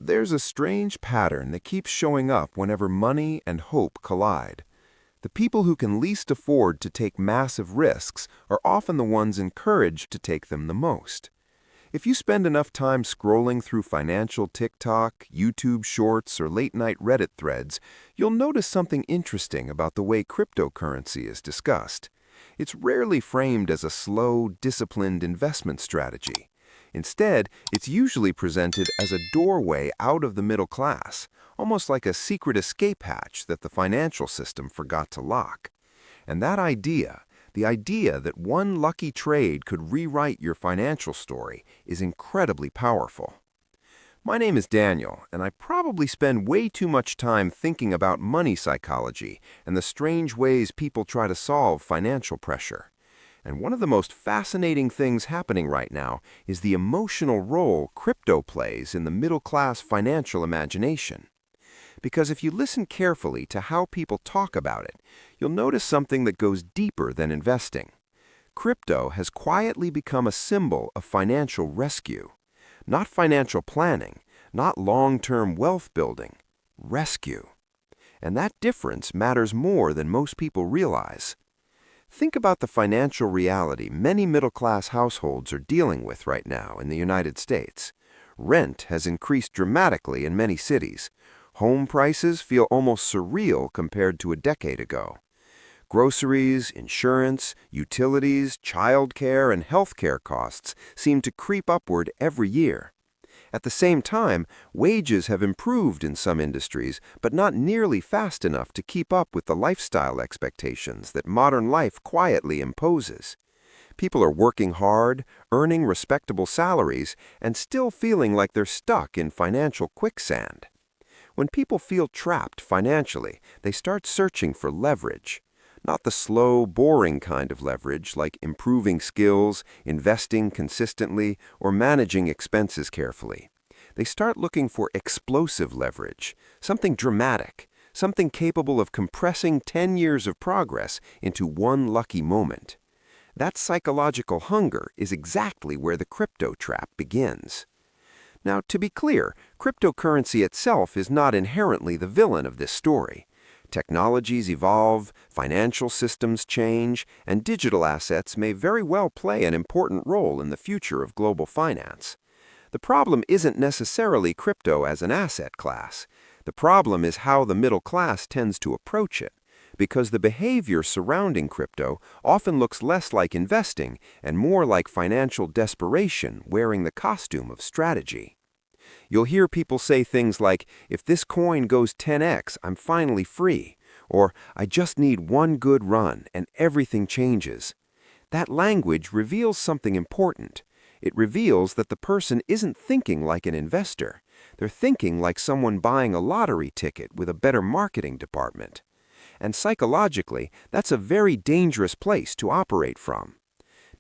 There's a strange pattern that keeps showing up whenever money and hope collide. The people who can least afford to take massive risks are often the ones encouraged to take them the most. If you spend enough time scrolling through financial TikTok, YouTube Shorts, or late-night Reddit threads, you'll notice something interesting about the way cryptocurrency is discussed. It's rarely framed as a slow, disciplined investment strategy. Instead, it's usually presented as a doorway out of the middle class, almost like a secret escape hatch that the financial system forgot to lock. And that idea, the idea that one lucky trade could rewrite your financial story, is incredibly powerful. My name is Daniel, and I probably spend way too much time thinking about money psychology and the strange ways people try to solve financial pressure. And one of the most fascinating things happening right now is the emotional role crypto plays in the middle-class financial imagination. Because if you listen carefully to how people talk about it, you'll notice something that goes deeper than investing. Crypto has quietly become a symbol of financial rescue. Not financial planning, not long-term wealth building, rescue. And that difference matters more than most people realize. Think about the financial reality many middle-class households are dealing with right now in the United States. Rent has increased dramatically in many cities. Home prices feel almost surreal compared to a decade ago. Groceries, insurance, utilities, childcare, and healthcare costs seem to creep upward every year. At the same time, wages have improved in some industries, but not nearly fast enough to keep up with the lifestyle expectations that modern life quietly imposes. People are working hard, earning respectable salaries, and still feeling like they're stuck in financial quicksand. When people feel trapped financially, they start searching for leverage. Not the slow, boring kind of leverage like improving skills, investing consistently, or managing expenses carefully. They start looking for explosive leverage, something dramatic, something capable of compressing 10 years of progress into one lucky moment. That psychological hunger is exactly where the crypto trap begins. Now, to be clear, cryptocurrency itself is not inherently the villain of this story. Technologies evolve, financial systems change, and digital assets may very well play an important role in the future of global finance. The problem isn't necessarily crypto as an asset class. The problem is how the middle class tends to approach it, because the behavior surrounding crypto often looks less like investing and more like financial desperation wearing the costume of strategy. You'll hear people say things like, "If this coin goes 10x, I'm finally free," or "I just need one good run and everything changes." That language reveals something important. It reveals that the person isn't thinking like an investor. They're thinking like someone buying a lottery ticket with a better marketing department. And psychologically, that's a very dangerous place to operate from.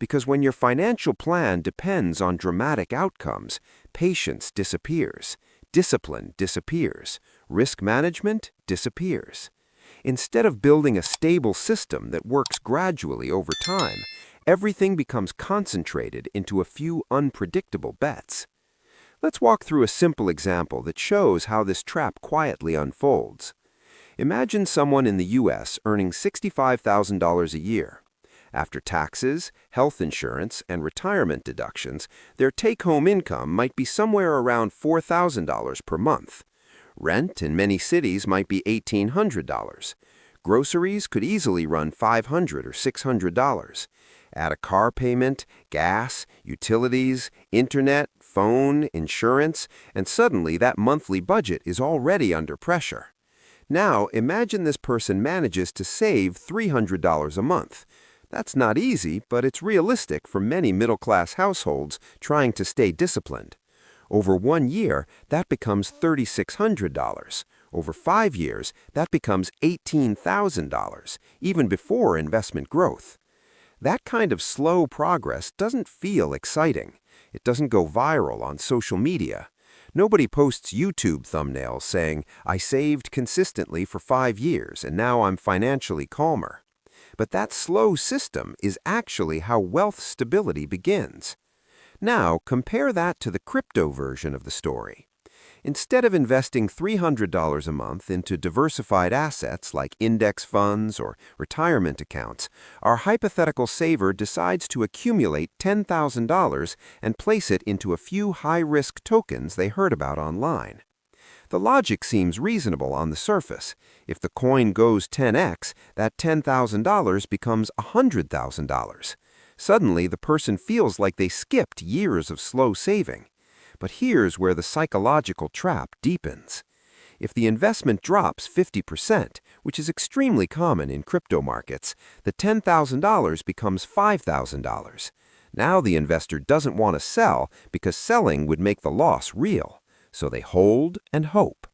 Because when your financial plan depends on dramatic outcomes, patience disappears, discipline disappears, risk management disappears. Instead of building a stable system that works gradually over time, everything becomes concentrated into a few unpredictable bets. Let's walk through a simple example that shows how this trap quietly unfolds. Imagine someone in the U.S. earning $65,000 a year. After taxes, health insurance, and retirement deductions, their take-home income might be somewhere around $4,000 per month. Rent in many cities might be $1,800. Groceries could easily run $500 or $600. Add a car payment, gas, utilities, internet, phone, insurance, and suddenly that monthly budget is already under pressure. Now, imagine this person manages to save $300 a month. That's not easy, but it's realistic for many middle-class households trying to stay disciplined. Over 1 year, that becomes $3,600. Over 5 years, that becomes $18,000, even before investment growth. That kind of slow progress doesn't feel exciting. It doesn't go viral on social media. Nobody posts YouTube thumbnails saying, "I saved consistently for 5 years and now I'm financially calmer." But that slow system is actually how wealth stability begins. Now, compare that to the crypto version of the story. Instead of investing $300 a month into diversified assets like index funds or retirement accounts, our hypothetical saver decides to accumulate $10,000 and place it into a few high-risk tokens they heard about online. The logic seems reasonable on the surface. If the coin goes 10x, that $10,000 becomes $100,000. Suddenly, the person feels like they skipped years of slow saving. But here's where the psychological trap deepens. If the investment drops 50%, which is extremely common in crypto markets, the $10,000 becomes $5,000. Now the investor doesn't want to sell because selling would make the loss real. So they hold and hope.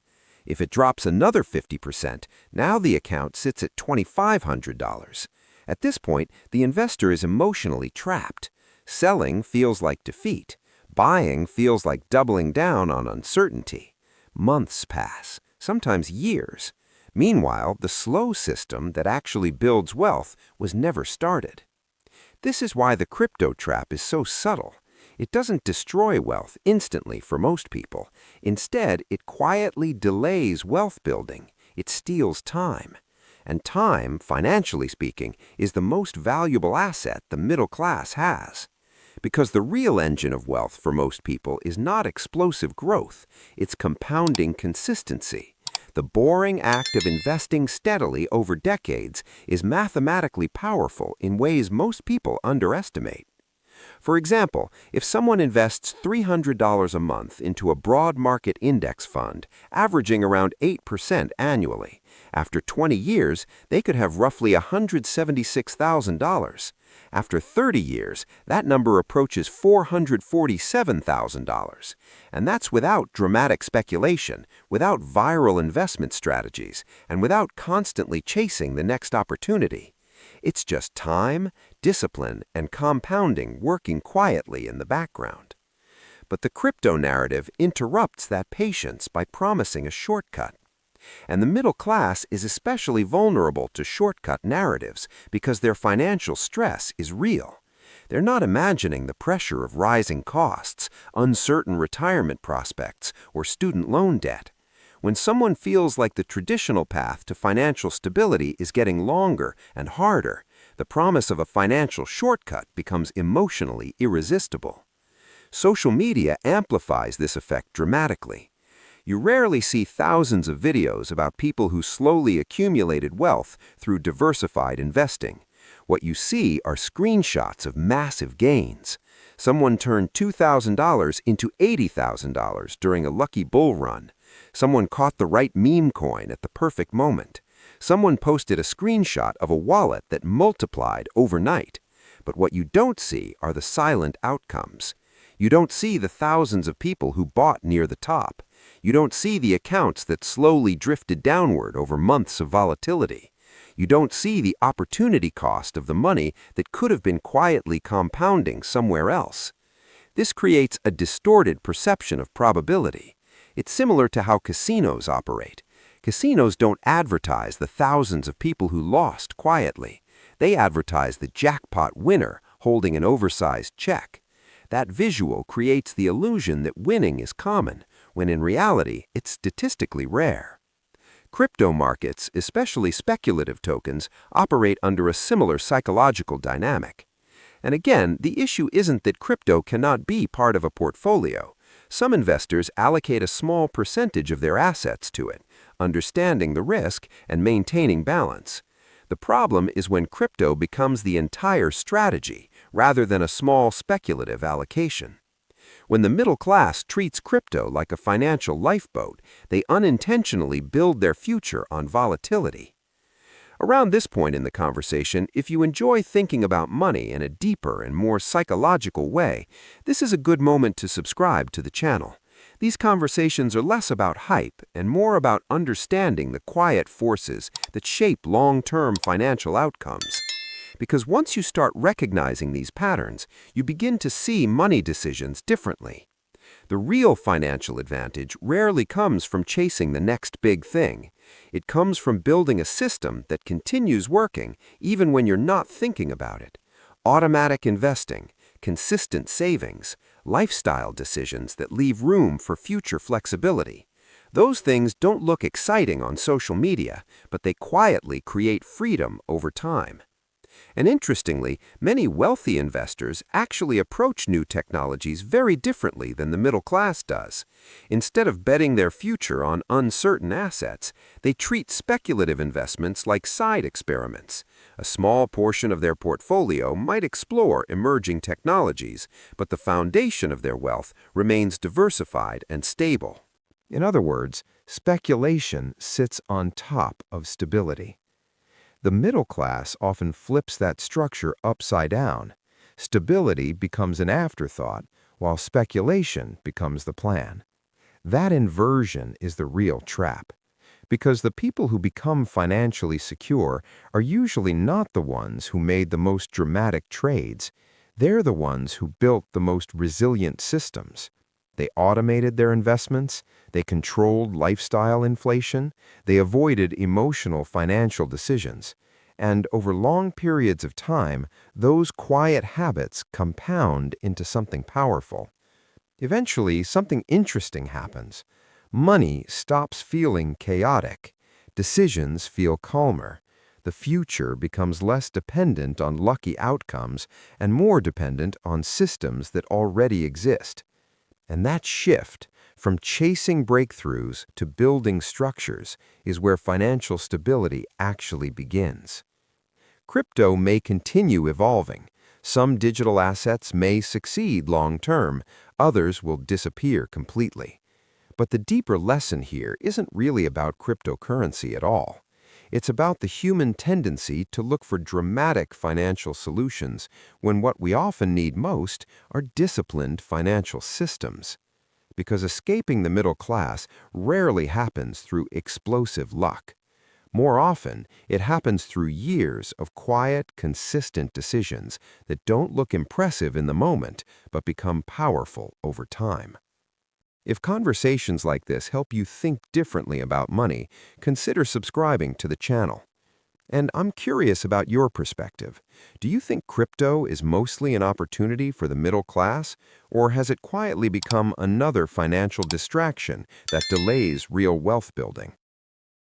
If it drops another 50%, now the account sits at $2,500. At this point, the investor is emotionally trapped. Selling feels like defeat. Buying feels like doubling down on uncertainty. Months pass, sometimes years. Meanwhile, the slow system that actually builds wealth was never started. This is why the crypto trap is so subtle. It doesn't destroy wealth instantly for most people. Instead, it quietly delays wealth building. It steals time. And time, financially speaking, is the most valuable asset the middle class has. Because the real engine of wealth for most people is not explosive growth, it's compounding consistency. The boring act of investing steadily over decades is mathematically powerful in ways most people underestimate. For example, if someone invests $300 a month into a broad market index fund, averaging around 8% annually, after 20 years, they could have roughly $176,000. After 30 years, that number approaches $447,000. And that's without dramatic speculation, without viral investment strategies, and without constantly chasing the next opportunity. It's just time, discipline, and compounding working quietly in the background. But the crypto narrative interrupts that patience by promising a shortcut. And the middle class is especially vulnerable to shortcut narratives because their financial stress is real. They're not imagining the pressure of rising costs, uncertain retirement prospects, or student loan debt. When someone feels like the traditional path to financial stability is getting longer and harder, the promise of a financial shortcut becomes emotionally irresistible. Social media amplifies this effect dramatically. You rarely see thousands of videos about people who slowly accumulated wealth through diversified investing. What you see are screenshots of massive gains. Someone turned $2,000 into $80,000 during a lucky bull run. Someone caught the right meme coin at the perfect moment. Someone posted a screenshot of a wallet that multiplied overnight. But what you don't see are the silent outcomes. You don't see the thousands of people who bought near the top. You don't see the accounts that slowly drifted downward over months of volatility. You don't see the opportunity cost of the money that could have been quietly compounding somewhere else. This creates a distorted perception of probability. It's similar to how casinos operate. Casinos don't advertise the thousands of people who lost quietly. They advertise the jackpot winner holding an oversized check. That visual creates the illusion that winning is common, when in reality it's statistically rare. Crypto markets, especially speculative tokens, operate under a similar psychological dynamic. And again, the issue isn't that crypto cannot be part of a portfolio. Some investors allocate a small percentage of their assets to it, understanding the risk and maintaining balance. The problem is when crypto becomes the entire strategy rather than a small speculative allocation. When the middle class treats crypto like a financial lifeboat, they unintentionally build their future on volatility. Around this point in the conversation, if you enjoy thinking about money in a deeper and more psychological way, this is a good moment to subscribe to the channel. These conversations are less about hype and more about understanding the quiet forces that shape long-term financial outcomes. Because once you start recognizing these patterns, you begin to see money decisions differently. The real financial advantage rarely comes from chasing the next big thing. It comes from building a system that continues working even when you're not thinking about it. Automatic investing, consistent savings, lifestyle decisions that leave room for future flexibility. Those things don't look exciting on social media, but they quietly create freedom over time. And interestingly, many wealthy investors actually approach new technologies very differently than the middle class does. Instead of betting their future on uncertain assets, they treat speculative investments like side experiments. A small portion of their portfolio might explore emerging technologies, but the foundation of their wealth remains diversified and stable. In other words, speculation sits on top of stability. The middle class often flips that structure upside down. Stability becomes an afterthought, while speculation becomes the plan. That inversion is the real trap, because the people who become financially secure are usually not the ones who made the most dramatic trades. They're the ones who built the most resilient systems. They automated their investments, they controlled lifestyle inflation, they avoided emotional financial decisions. And over long periods of time, those quiet habits compound into something powerful. Eventually, something interesting happens. Money stops feeling chaotic. Decisions feel calmer. The future becomes less dependent on lucky outcomes and more dependent on systems that already exist. And that shift, from chasing breakthroughs to building structures, is where financial stability actually begins. Crypto may continue evolving. Some digital assets may succeed long-term, others will disappear completely. But the deeper lesson here isn't really about cryptocurrency at all. It's about the human tendency to look for dramatic financial solutions when what we often need most are disciplined financial systems. Because escaping the middle class rarely happens through explosive luck. More often, it happens through years of quiet, consistent decisions that don't look impressive in the moment but become powerful over time. If conversations like this help you think differently about money, consider subscribing to the channel. And I'm curious about your perspective. Do you think crypto is mostly an opportunity for the middle class, or has it quietly become another financial distraction that delays real wealth building?